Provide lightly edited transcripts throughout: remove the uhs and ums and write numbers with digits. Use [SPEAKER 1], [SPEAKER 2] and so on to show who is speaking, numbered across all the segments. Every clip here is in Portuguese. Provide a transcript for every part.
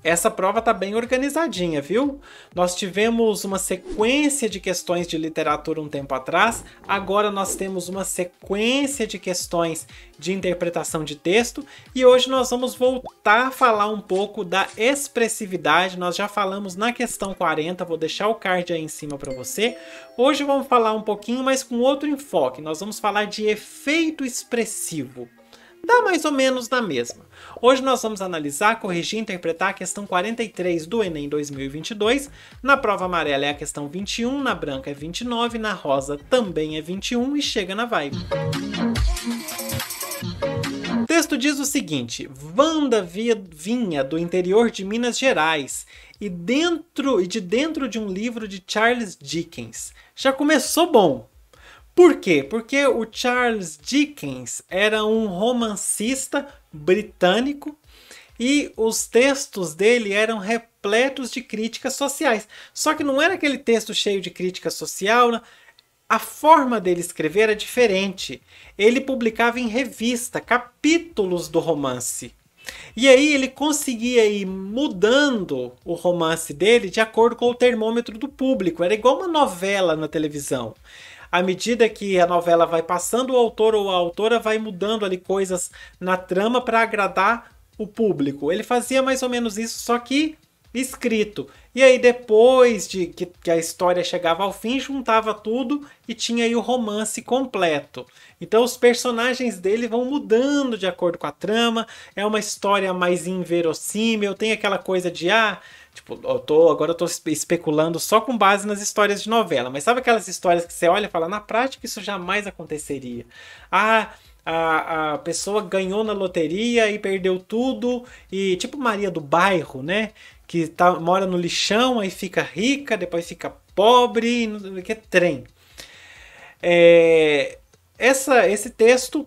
[SPEAKER 1] Essa prova tá bem organizadinha, viu? Nós tivemos uma sequência de questões de literatura um tempo atrás, agora nós temos uma sequência de questões de interpretação de texto e hoje nós vamos voltar a falar um pouco da expressividade. Nós já falamos na questão 40, vou deixar o card aí em cima para você. Hoje vamos falar um pouquinho, mas com outro enfoque. Nós vamos falar de efeito expressivo. Dá mais ou menos na mesma. Hoje nós vamos analisar, corrigir e interpretar a questão 43 do Enem 2022. Na prova amarela é a questão 21, na branca é 29, na rosa também é 21 e chega na vibe. O texto diz o seguinte: Wanda vinha do interior de Minas Gerais e de dentro de um livro de Charles Dickens. Já começou bom. Por quê? Porque o Charles Dickens era um romancista britânico e os textos dele eram repletos de críticas sociais. Só que não era aquele texto cheio de crítica social, a forma dele escrever era diferente. Ele publicava em revista capítulos do romance. E aí ele conseguia ir mudando o romance dele de acordo com o termômetro do público. Era igual uma novela na televisão. À medida que a novela vai passando, o autor ou a autora vai mudando ali coisas na trama para agradar o público. Ele fazia mais ou menos isso, só que escrito. E aí depois de que a história chegava ao fim, juntava tudo e tinha aí o romance completo. Então os personagens dele vão mudando de acordo com a trama. É uma história mais inverossímil. Tem aquela coisa de tipo, agora eu tô especulando só com base nas histórias de novela. Mas sabe aquelas histórias que você olha e fala, na prática isso jamais aconteceria. A pessoa ganhou na loteria e perdeu tudo. E tipo Maria do Bairro, né? Que mora no lixão, aí fica rica, depois fica pobre, que é trem. Esse texto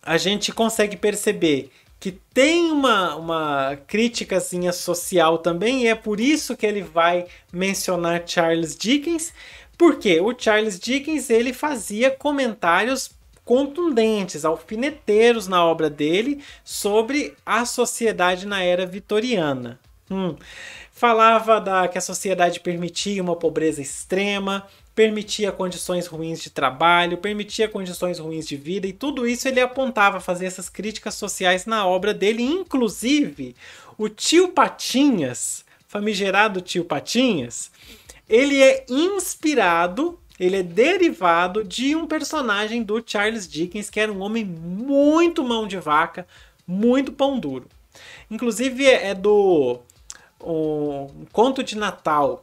[SPEAKER 1] a gente consegue perceber que tem uma criticazinha social também, e é por isso que ele vai mencionar Charles Dickens, porque o Charles Dickens ele fazia comentários contundentes, alfineteiros na obra dele sobre a sociedade na era vitoriana. Falava que a sociedade permitia uma pobreza extrema, permitia condições ruins de trabalho, permitia condições ruins de vida, e tudo isso ele apontava, fazia essas críticas sociais na obra dele. Inclusive, o tio Patinhas, famigerado tio Patinhas, ele é inspirado, ele é derivado de um personagem do Charles Dickens, que era um homem muito mão de vaca, muito pão duro. Inclusive é do um conto de Natal.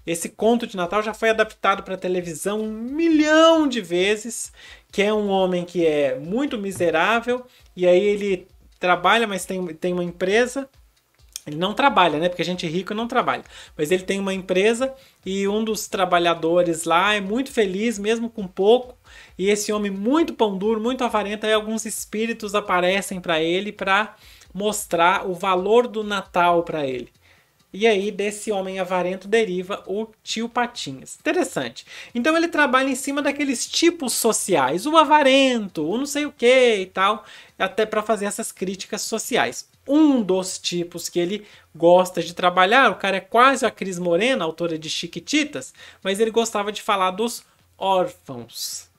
[SPEAKER 1] Esse conto de Natal já foi adaptado para televisão 1 milhão de vezes, que é um homem que é muito miserável, e aí ele trabalha, mas tem uma empresa. Ele não trabalha, né? Porque a gente rico não trabalha. Mas ele tem uma empresa e um dos trabalhadores lá é muito feliz, mesmo com pouco. E esse homem muito pão duro, muito avarento, aí alguns espíritos aparecem para ele para mostrar o valor do Natal para ele. E aí, desse homem avarento deriva o tio Patinhas. Interessante. Então ele trabalha em cima daqueles tipos sociais. O avarento, o não sei o que e tal. Até para fazer essas críticas sociais. Um dos tipos que ele gosta de trabalhar, o cara é quase a Cris Morena, autora de Chiquititas, mas ele gostava de falar dos órfãos.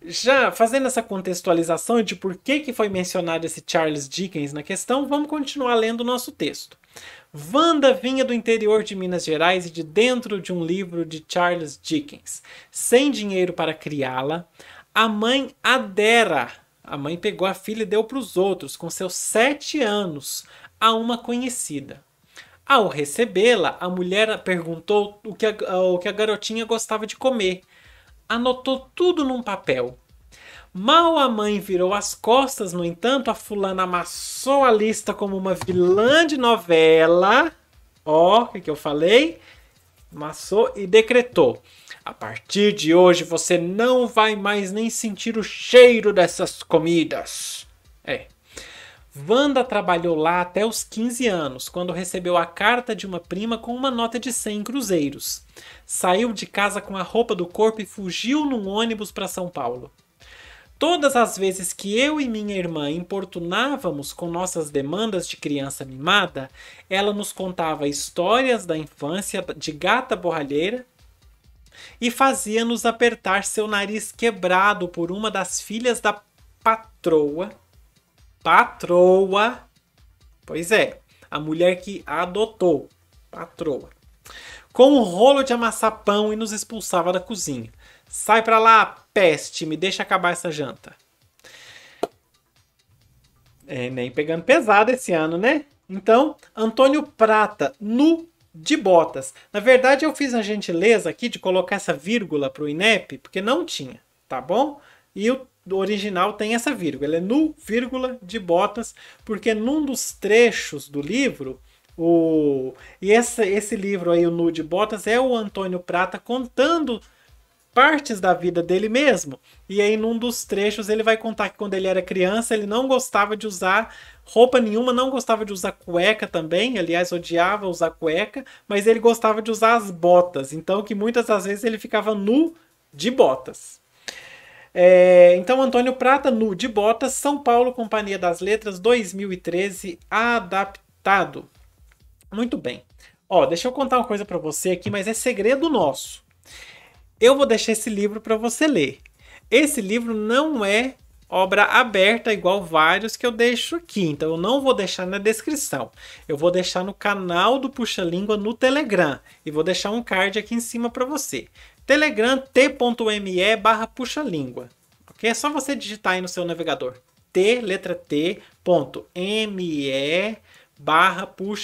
[SPEAKER 1] Já fazendo essa contextualização de por que foi mencionado esse Charles Dickens na questão, vamos continuar lendo o nosso texto. Wanda vinha do interior de Minas Gerais e de dentro de um livro de Charles Dickens. Sem dinheiro para criá-la, a mãe adera. A mãe pegou a filha e deu para os outros, com seus 7 anos, a uma conhecida. Ao recebê-la, a mulher perguntou o que a garotinha gostava de comer. Anotou tudo num papel. Mal a mãe virou as costas, no entanto, a fulana amassou a lista como uma vilã de novela. O que eu falei? Amassou e decretou: a partir de hoje você não vai mais nem sentir o cheiro dessas comidas. Wanda trabalhou lá até os 15 anos, quando recebeu a carta de uma prima com uma nota de 100 cruzeiros. Saiu de casa com a roupa do corpo e fugiu num ônibus para São Paulo. Todas as vezes que eu e minha irmã importunávamos com nossas demandas de criança mimada, ela nos contava histórias da infância de gata borralheira e fazia-nos apertar seu nariz quebrado por uma das filhas da patroa. Patroa. Pois é, a mulher que a adotou. Patroa. Com um rolo de amassar pão e nos expulsava da cozinha. Sai pra lá, peste, me deixa acabar essa janta. Nem pegando pesado esse ano, né? Então, Antônio Prata, nu de botas. Na verdade, eu fiz a gentileza aqui de colocar essa vírgula pro INEP, porque não tinha, tá bom? E o original tem essa vírgula. Ele é nu, vírgula, de botas, porque num dos trechos do livro, esse livro aí, o Nu de Botas, é o Antônio Prata contando partes da vida dele mesmo. E aí, num dos trechos, ele vai contar que quando ele era criança, ele não gostava de usar roupa nenhuma, não gostava de usar cueca também. Aliás, odiava usar cueca, mas ele gostava de usar as botas. Então, que muitas das vezes ele ficava nu de botas. Então, Antônio Prata, nu de botas, São Paulo, Companhia das Letras, 2013, adaptado. Muito bem. Ó, deixa eu contar uma coisa para você aqui, mas é segredo nosso. Eu vou deixar esse livro para você ler. Esse livro não é obra aberta, igual vários que eu deixo aqui. Então, eu não vou deixar na descrição. Eu vou deixar no canal do Puxa Língua no Telegram. E vou deixar um card aqui em cima para você. Telegram t.me/Puxa Língua. Ok? É só você digitar aí no seu navegador. letra t.me/Puxa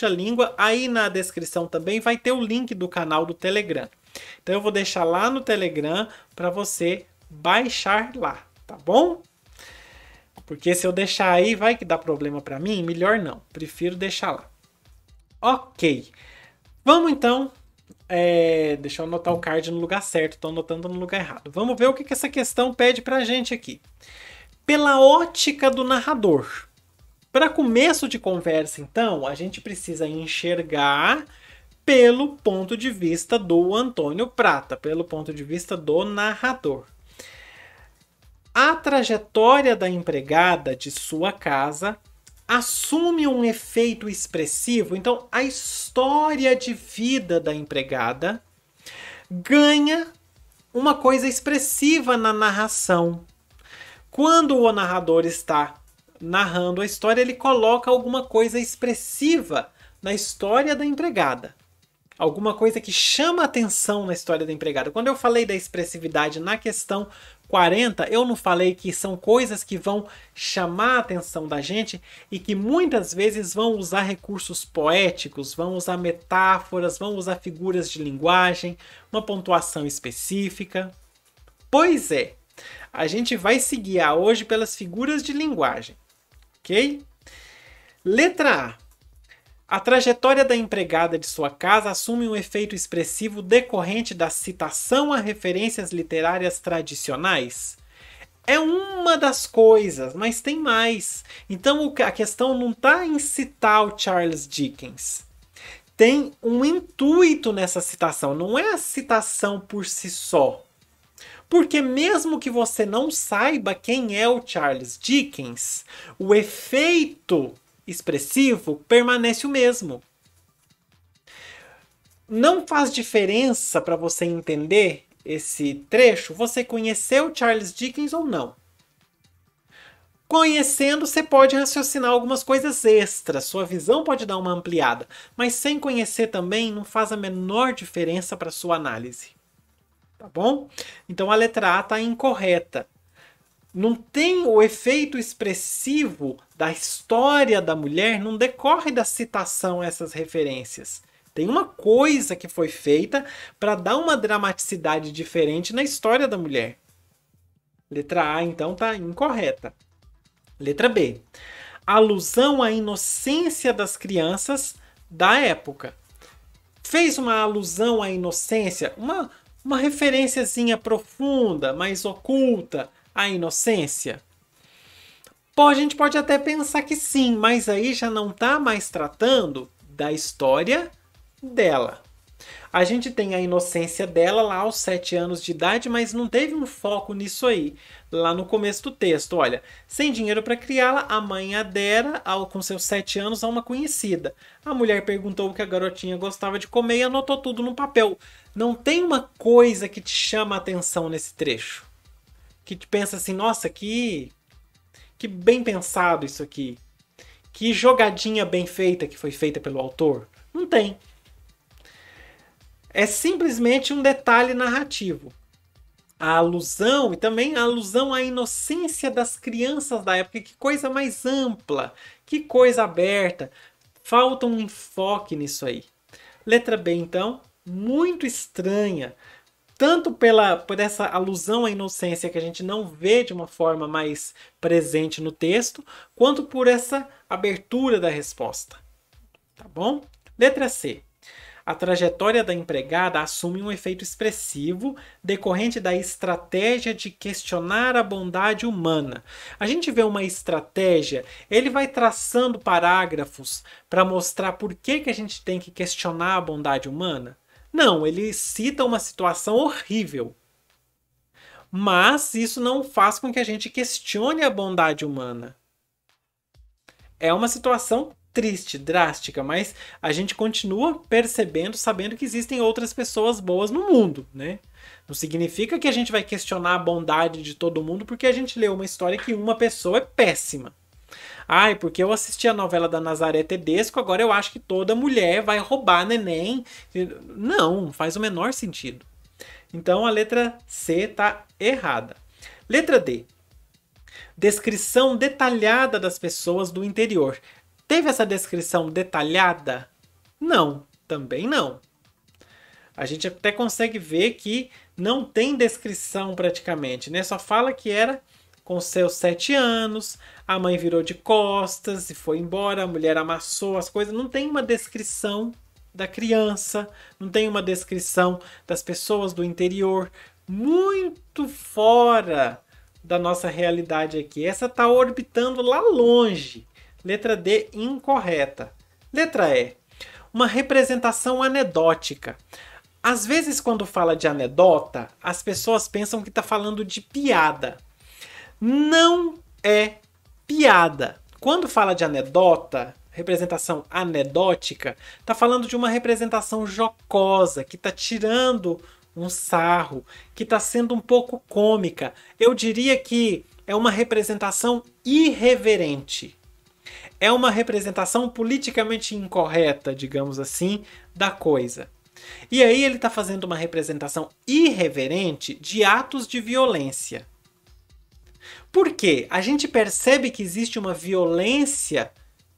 [SPEAKER 1] Língua. Aí na descrição também vai ter o link do canal do Telegram. Então eu vou deixar lá no Telegram para você baixar lá, tá bom? Porque se eu deixar aí vai que dá problema para mim, melhor não. Prefiro deixar lá. Ok. Vamos então. Deixa eu anotar o card no lugar certo, estou anotando no lugar errado. Vamos ver o que essa questão pede para a gente aqui. Pela ótica do narrador. Para começo de conversa, então, a gente precisa enxergar pelo ponto de vista do Antônio Prata, pelo ponto de vista do narrador. A trajetória da empregada de sua casa assume um efeito expressivo. Então, a história de vida da empregada ganha uma coisa expressiva na narração. Quando o narrador está narrando a história, ele coloca alguma coisa expressiva na história da empregada. Alguma coisa que chama atenção na história da empregada. Quando eu falei da expressividade na questão 40, eu não falei que são coisas que vão chamar a atenção da gente e que muitas vezes vão usar recursos poéticos, vão usar metáforas, vão usar figuras de linguagem, uma pontuação específica. Pois é, a gente vai se guiar hoje pelas figuras de linguagem, ok? Letra A. A trajetória da empregada de sua casa assume um efeito expressivo decorrente da citação a referências literárias tradicionais? É uma das coisas, mas tem mais. Então a questão não está em citar o Charles Dickens. Tem um intuito nessa citação, não é a citação por si só. Porque mesmo que você não saiba quem é o Charles Dickens, o efeito expressivo permanece o mesmo. Não faz diferença para você entender esse trecho você conhecer o Charles Dickens ou não. Conhecendo, você pode raciocinar algumas coisas extras, sua visão pode dar uma ampliada, mas sem conhecer também não faz a menor diferença para sua análise. Tá bom? Então a letra A está incorreta. Não tem o efeito expressivo da história da mulher, não decorre da citação a essas referências. Tem uma coisa que foi feita para dar uma dramaticidade diferente na história da mulher. Letra A, então, está incorreta. Letra B. Alusão à inocência das crianças da época. Fez uma alusão à inocência, uma referenciazinha profunda, mais oculta, a inocência? A gente pode até pensar que sim, mas aí já não está mais tratando da história dela. A gente tem a inocência dela lá aos 7 anos de idade, mas não teve um foco nisso aí. Lá no começo do texto, olha, sem dinheiro para criá-la, a mãe a dera com seus 7 anos a uma conhecida. A mulher perguntou o que a garotinha gostava de comer e anotou tudo no papel. Não tem uma coisa que te chama a atenção nesse trecho. Que te pensa assim, nossa, que bem pensado isso aqui. Que jogadinha bem feita que foi feita pelo autor. Não tem. É simplesmente um detalhe narrativo. A alusão, e também a alusão à inocência das crianças da época, que coisa mais ampla, que coisa aberta. Falta um enfoque nisso aí. Letra B, então, muito estranha. Tanto por essa alusão à inocência que a gente não vê de uma forma mais presente no texto, quanto por essa abertura da resposta. Tá bom? Letra C. A trajetória da empregada assume um efeito expressivo decorrente da estratégia de questionar a bondade humana. A gente vê uma estratégia, ele vai traçando parágrafos para mostrar por que a gente tem que questionar a bondade humana. Não, ele cita uma situação horrível. Mas isso não faz com que a gente questione a bondade humana. É uma situação triste, drástica, mas a gente continua percebendo, sabendo que existem outras pessoas boas no mundo, né? Não significa que a gente vai questionar a bondade de todo mundo porque a gente leu uma história que uma pessoa é péssima. Ai, porque eu assisti a novela da Nazaré Tedesco, agora eu acho que toda mulher vai roubar neném. Não, faz o menor sentido. Então a letra C está errada. Letra D. Descrição detalhada das pessoas do interior. Teve essa descrição detalhada? Não, também não. A gente até consegue ver que não tem descrição praticamente, né? Só fala que era com seus 7 anos, a mãe virou de costas e foi embora, a mulher amassou as coisas. Não tem uma descrição da criança, não tem uma descrição das pessoas do interior. Muito fora da nossa realidade aqui. Essa está orbitando lá longe. Letra D, incorreta. Letra E, uma representação anedótica. Às vezes, quando fala de anedota, as pessoas pensam que está falando de piada. Não é piada. Quando fala de anedota, representação anedótica, está falando de uma representação jocosa, que está tirando um sarro, que está sendo um pouco cômica. Eu diria que é uma representação irreverente. É uma representação politicamente incorreta, digamos assim, da coisa. E aí ele está fazendo uma representação irreverente de atos de violência. Por quê? A gente percebe que existe uma violência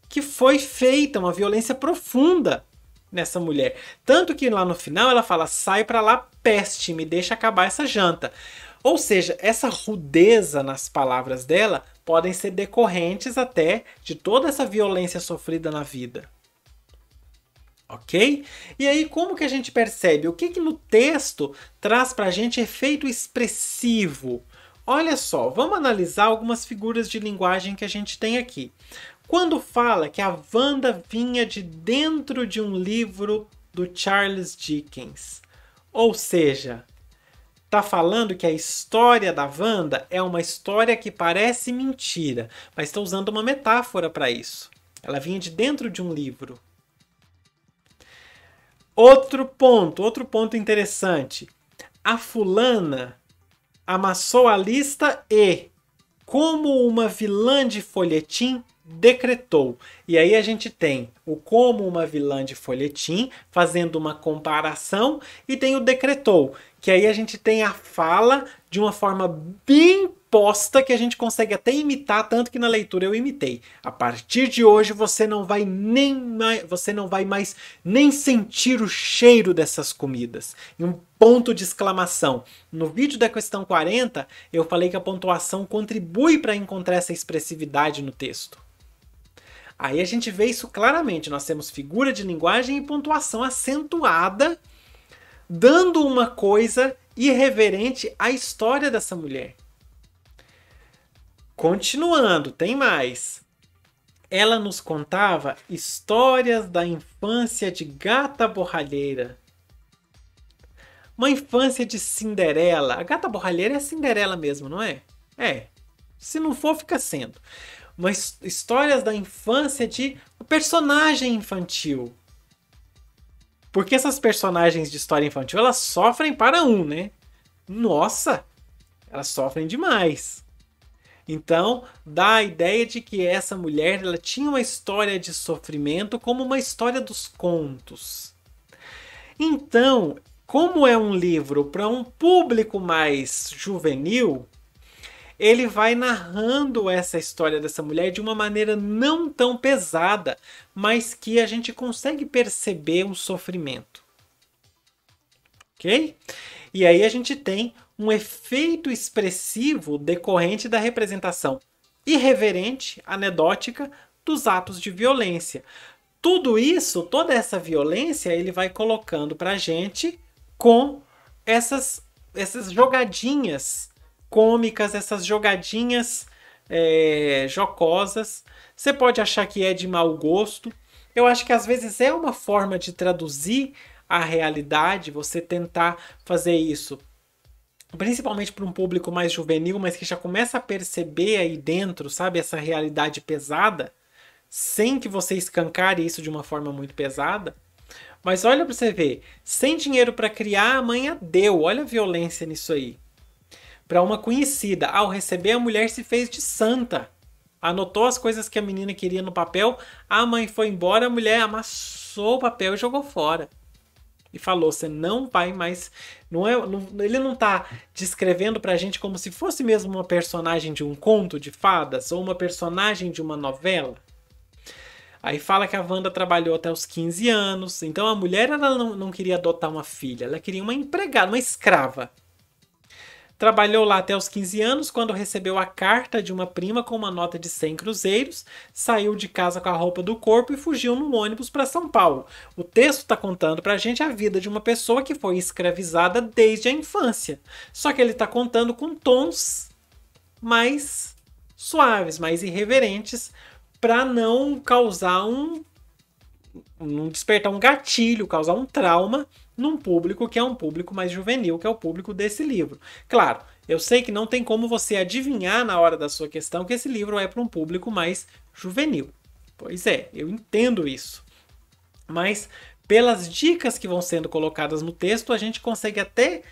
[SPEAKER 1] que foi feita, uma violência profunda nessa mulher. Tanto que lá no final ela fala, sai pra lá, peste, me deixa acabar essa janta. Ou seja, essa rudeza nas palavras dela podem ser decorrentes até de toda essa violência sofrida na vida. Ok? E aí como que a gente percebe? O que no texto traz pra gente efeito expressivo? Olha só, vamos analisar algumas figuras de linguagem que a gente tem aqui. Quando fala que a Wanda vinha de dentro de um livro do Charles Dickens, ou seja, está falando que a história da Wanda é uma história que parece mentira, mas está usando uma metáfora para isso. Ela vinha de dentro de um livro. Outro ponto interessante. A fulana amassou a lista e, como uma vilã de folhetim, decretou. E aí a gente tem o como uma vilã de folhetim, fazendo uma comparação, e tem o decretou, que aí a gente tem a fala de uma forma bem posta que a gente consegue até imitar, tanto que na leitura eu imitei. A partir de hoje você não vai mais nem sentir o cheiro dessas comidas. E um ponto de exclamação. No vídeo da questão 40, eu falei que a pontuação contribui para encontrar essa expressividade no texto. Aí a gente vê isso claramente. Nós temos figura de linguagem e pontuação acentuada, dando uma coisa irreverente à história dessa mulher. Continuando, tem mais. Ela nos contava histórias da infância de Gata Borralheira. Uma infância de Cinderela. A Gata Borralheira é a Cinderela mesmo, não é? É. Se não for, fica sendo. Histórias da infância de um personagem infantil. Porque essas personagens de história infantil, elas sofrem para um, né? Nossa! Elas sofrem demais. Então, dá a ideia de que essa mulher ela tinha uma história de sofrimento como uma história dos contos. Então, como é um livro para um público mais juvenil, ele vai narrando essa história dessa mulher de uma maneira não tão pesada, mas que a gente consegue perceber o sofrimento. Ok? E aí a gente tem um efeito expressivo decorrente da representação irreverente, anedótica dos atos de violência. Tudo isso, toda essa violência, ele vai colocando pra gente com essas jogadinhas cômicas, essas jogadinhas jocosas. Você pode achar que é de mau gosto. Eu acho que às vezes é uma forma de traduzir a realidade, você tentar fazer isso, principalmente para um público mais juvenil, mas que já começa a perceber aí dentro, sabe, essa realidade pesada, sem que você escancare isso de uma forma muito pesada. Mas olha para você ver, sem dinheiro para criar, a mãe a deu. Olha a violência nisso aí. Para uma conhecida, ao receber, a mulher se fez de santa. Anotou as coisas que a menina queria no papel, a mãe foi embora, a mulher amassou o papel e jogou fora. E falou, você não vai mais... ele não está descrevendo pra gente como se fosse mesmo uma personagem de um conto de fadas ou uma personagem de uma novela. Aí fala que a Wanda trabalhou até os 15 anos. Então a mulher ela não queria adotar uma filha, ela queria uma empregada, uma escrava. Trabalhou lá até os 15 anos, quando recebeu a carta de uma prima com uma nota de 100 cruzeiros, saiu de casa com a roupa do corpo e fugiu num ônibus para São Paulo. O texto está contando para a gente a vida de uma pessoa que foi escravizada desde a infância. Só que ele está contando com tons mais suaves, mais irreverentes, para não causar não despertar um gatilho, causar um trauma num público que é um público mais juvenil, que é o público desse livro. Claro, eu sei que não tem como você adivinhar na hora da sua questão que esse livro é para um público mais juvenil. Pois é, eu entendo isso. Mas pelas dicas que vão sendo colocadas no texto, a gente consegue até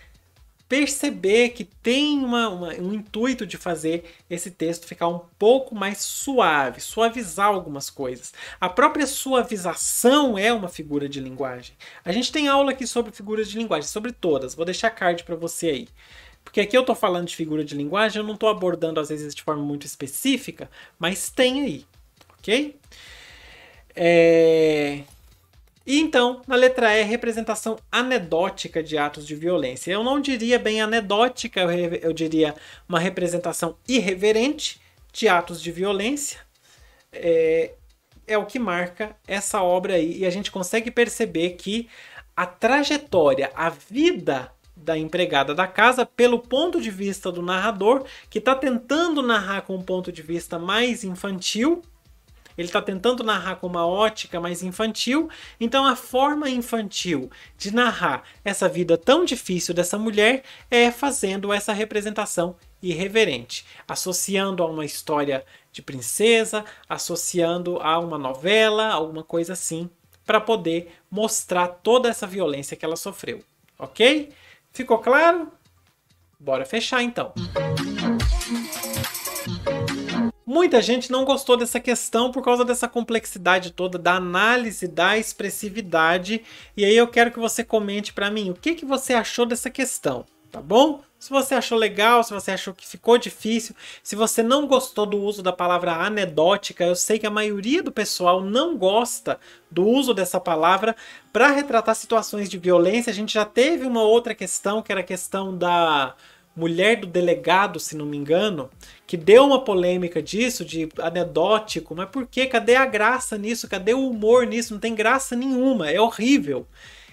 [SPEAKER 1] perceber que tem um intuito de fazer esse texto ficar um pouco mais suave, suavizar algumas coisas. A própria suavização é uma figura de linguagem. A gente tem aula aqui sobre figuras de linguagem, sobre todas. Vou deixar card para você aí. Porque aqui eu estou falando de figura de linguagem, eu não estou abordando às vezes de forma muito específica, mas tem aí, ok? E então, na letra E, representação anedótica de atos de violência. Eu não diria bem anedótica, eu diria uma representação irreverente de atos de violência. É o que marca essa obra aí. E a gente consegue perceber que a trajetória, a vida da empregada da casa, pelo ponto de vista do narrador, que está tentando narrar com um ponto de vista mais infantil, ele está tentando narrar com uma ótica mais infantil, então a forma infantil de narrar essa vida tão difícil dessa mulher é fazendo essa representação irreverente, associando a uma história de princesa, associando a uma novela, alguma coisa assim, para poder mostrar toda essa violência que ela sofreu, ok? Ficou claro? Bora fechar então. Muita gente não gostou dessa questão por causa dessa complexidade toda da análise da expressividade. E aí eu quero que você comente para mim o que você achou dessa questão, tá bom? Se você achou legal, se você achou que ficou difícil, se você não gostou do uso da palavra anedótica, eu sei que a maioria do pessoal não gosta do uso dessa palavra para retratar situações de violência. A gente já teve uma outra questão, que era a questão da mulher do delegado, se não me engano, que deu uma polêmica disso, de anedótico, mas por quê? Cadê a graça nisso? Cadê o humor nisso? Não tem graça nenhuma, é horrível.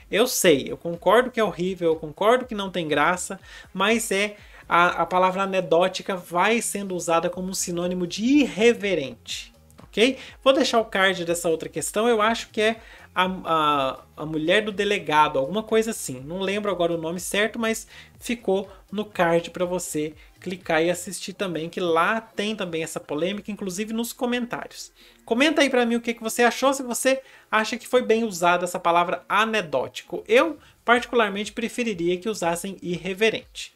[SPEAKER 1] Eu sei, eu concordo que é horrível, eu concordo que não tem graça, mas a palavra anedótica vai sendo usada como um sinônimo de irreverente, ok? Vou deixar o card dessa outra questão, eu acho que é a mulher do delegado, alguma coisa assim. Não lembro agora o nome certo, mas ficou no card para você clicar e assistir também, que lá tem também essa polêmica, inclusive nos comentários. Comenta aí para mim o que você achou, se você acha que foi bem usada essa palavra anedótico. Eu, particularmente, preferiria que usassem irreverente.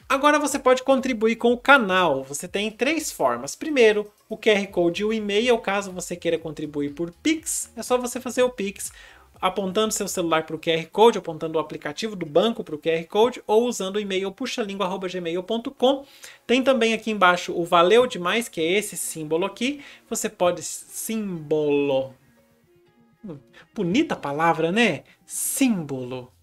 [SPEAKER 1] Agora você pode contribuir com o canal. Você tem 3 formas. Primeiro, o QR Code e o e-mail. Caso você queira contribuir por Pix, é só você fazer o Pix apontando seu celular para o QR Code, apontando o aplicativo do banco para o QR Code ou usando o e-mail puxalingua@gmail.com. Tem também aqui embaixo o Valeu Demais, que é esse símbolo aqui. Você pode símbolo. Bonita palavra, né? Símbolo.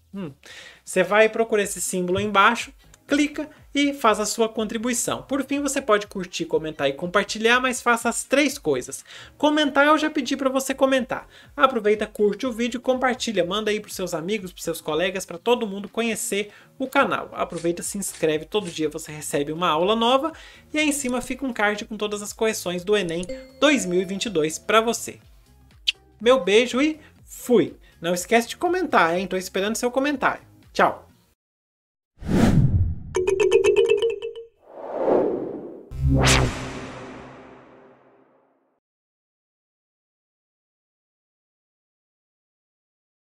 [SPEAKER 1] Você vai procurar esse símbolo aí embaixo, clica e faz a sua contribuição. Por fim, você pode curtir, comentar e compartilhar, mas faça as 3 coisas. Comentar, eu já pedi para você comentar. Aproveita, curte o vídeo, compartilha, manda aí para os seus amigos, para os seus colegas, para todo mundo conhecer o canal. Aproveita, se inscreve, todo dia você recebe uma aula nova e aí em cima fica um card com todas as correções do Enem 2022 para você. Meu beijo e fui! Não esquece de comentar, hein? Tô esperando seu comentário. Tchau!
[SPEAKER 2] Wow.